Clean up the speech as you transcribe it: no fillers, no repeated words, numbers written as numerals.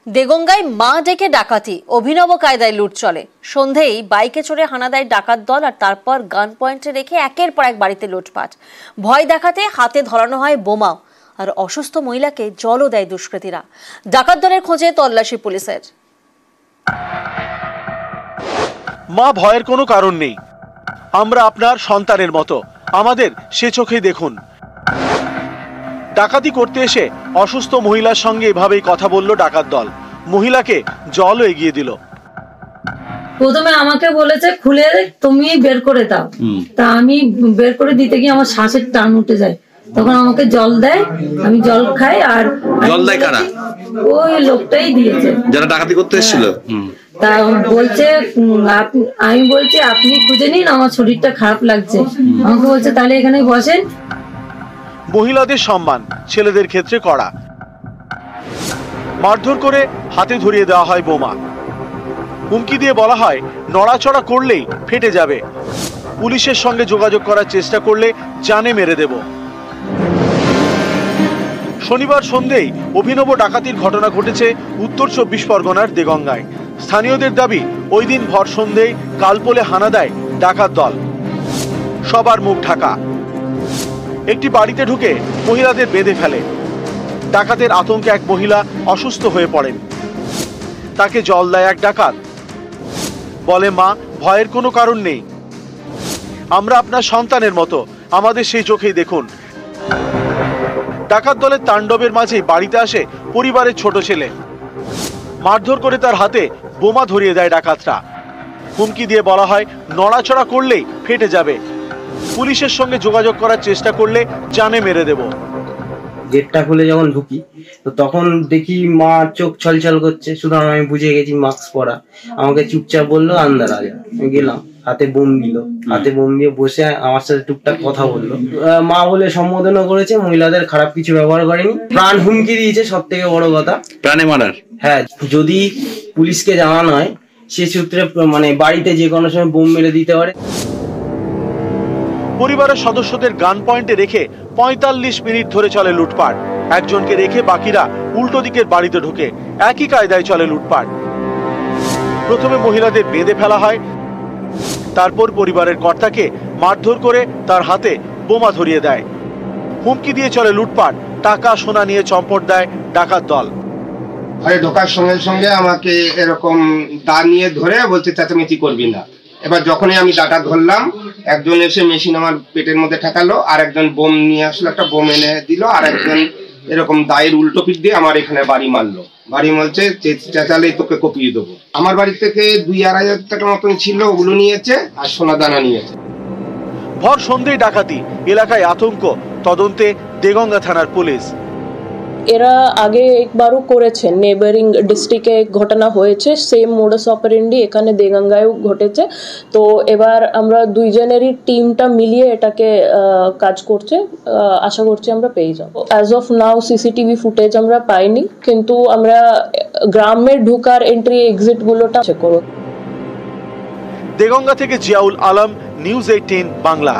দেগঙ্গায় মা ডেকে ডাকাতি, অভিনব কায়দায় লুট চলে। সন্ধেই বাইকে চড়ে হানা দেয় ডাকাত দল, আর তারপর গান পয়েন্টে রেখে একের পর এক বাড়িতে লুটপাট। ভয় দেখাতে হাতে ধরানো হয় বোমাও, আর অসুস্থ মহিলাকে জলও দেয় দুষ্কৃতীরা। ডাকাত দলের খোঁজে তল্লাশি পুলিশের। মা, ভয়ের কোনো কারণ নেই, আমরা আপনার সন্তানের মতো, আমাদের সে চোখেই দেখুন। ডাকাতি করতে এসে অসুস্থ মহিলার সঙ্গে এভাবেই কথা বলল ডাকাত দল। মহিলাকে জলও এগিয়ে দিল। প্রথমে আমাকে বলেছে খুলে তুমি বের করে দাও, তা আমি বের করে দিতে গিয়ে আমার শ্বাসের টান উঠে যায়, তখন আমাকে জল দেয়, আমি জল খাই। আর জল দেয় কারা? ওই লোকটাই দিয়েছে যারা ডাকাতি করতে এসেছিল। তা বলছে আমি বলছি আপনি খুঁজে নিন, আমার শরীরটা খারাপ লাগছে। আমাকে বলছে তাহলে এখানে বসেন। মহিলাদের সম্মান, ছেলেদের ক্ষেত্রে কড়া। মারধর করে হাতে ধরিয়ে দেওয়া হয় বোমা। হুমকি দিয়ে বলা হয় নড়াচড়া করলেই ফেটে যাবে, পুলিশের সঙ্গে যোগাযোগ করার চেষ্টা করলে জানে মেরে দেব। শনিবার সন্ধ্যেই অভিনব ডাকাতির ঘটনা ঘটেছে উত্তর 24 পরগনার দেগঙ্গায়। স্থানীয়দের দাবি ওই দিন ভর সন্ধ্যেই কালপোলে হানা দেয় ডাকাত দল। সবার মুখ ঢাকা। একটি বাড়িতে ঢুকে মহিলাদের বেঁধে ফেলে। ডাকাতের আতঙ্কে এক মহিলা অসুস্থ হয়ে পড়েন। তাকে জল দেয় এক ডাকাত। বলে, মা, ভয়ের কোনো কারণ নেই, আমরা আপনার সন্তানের মতো, আমাদের সেই চোখেই দেখুন। ডাকাত দলের তাণ্ডবের মাঝেই বাড়িতে আসে পরিবারের ছোট ছেলে। মারধর করে তার হাতে বোমা ধরিয়ে দেয় ডাকাতরা। হুমকি দিয়ে বলা হয় নড়াচড়া করলেই ফেটে যাবে, পুলিশের সঙ্গে যোগাযোগ করার চেষ্টা করলে জানে মেরে দেব। গেটটা খুলে যখন ঢুকি তো তখন দেখি মা চোখ ছলছল করছে, শুধু আমি বুঝে গেছি মাস্ক পরা। আমাকে চুপচাপ বললো আন্দার আগে। আমি গেলাম, হাতে বোম দিল, হাতে বোম দিয়ে বসে আমার সাথে টুকটাক কথা বললো। মা বলে সম্বোধনও করেছে, মহিলাদের খারাপ কিছু ব্যবহার করেনি। প্রাণ হুমকি দিয়েছে, সব থেকে বড় কথা প্রাণে মারার। হ্যাঁ, যদি পুলিশকে জানানো হয় সে সূত্রে মানে বাড়িতে যে কোনো সময় বোম মেরে দিতে পারে। পরিবারের সদস্যদের গান পয়েন্টে রেখে 45 মিনিট ধরে চলে লুটপাট। একজনকে রেখে বাকিরা উল্টো দিকের বাড়িতে ঢোকে। একই কায়দায় চলে লুটপাট। প্রথমে মহিলাদের বেঁধে ফেলা হয়, তারপর পরিবারের কর্তাকে মারধর করে তার হাতে বোমা ধরিয়ে দেয়। হুমকি দিয়ে চলে লুটপাট। টাকা সোনা নিয়ে চম্পট দেয় ডাকাত দল। ঘরে ঢোকার সঙ্গে সঙ্গে আমাকে এরকম দা নিয়ে ধরে বলছে চেঁচামেচি করবি না। এবার যখনই আমি দাটা ধরলাম, একজন এসে মেশিন আমার পেটের মধ্যে ঠেকালো, আর একজন বোম নিয়ে আসলো, একটা বোম এনে দিল, আর একজন এরকম দায়ের উল্টো পিঠ দিয়ে আমার এখানে বাড়ি মারলো। বাড়ি মারছে, চেঁচালেই তোকে কপিয়ে দেবো। আমার বাড়ি থেকে 2-2.5 হাজার টাকা মতন ছিল, ওগুলো নিয়েছে, আর সোনা দানা নিয়েছে। ভর সন্ধ্যেই ডাকাতি, এলাকায় আতঙ্ক। তদন্তে দেগঙ্গা থানার পুলিশ। এরা আগে একবারও করেছে, নেবারিং ডিস্ট্রিক্টে ঘটনা হয়েছে, সেম মোডাস অপারেন্ডি এখানে দেগঙ্গায়ও ঘটেছে। তো এবার আমরা দুইজনেরই টিমটা মিলিয়ে এটাকে কাজ করছে, আশা করছি আমরা পেয়ে যাবো। As of now CCTV footage আমরা পাইনি, কিন্তু আমরা গ্রামের ঢোকার এন্ট্রি এক্সিট গুলোটা চেক করব। দেগঙ্গা থেকে জিয়াউল আলম, নিউজ 18 বাংলা।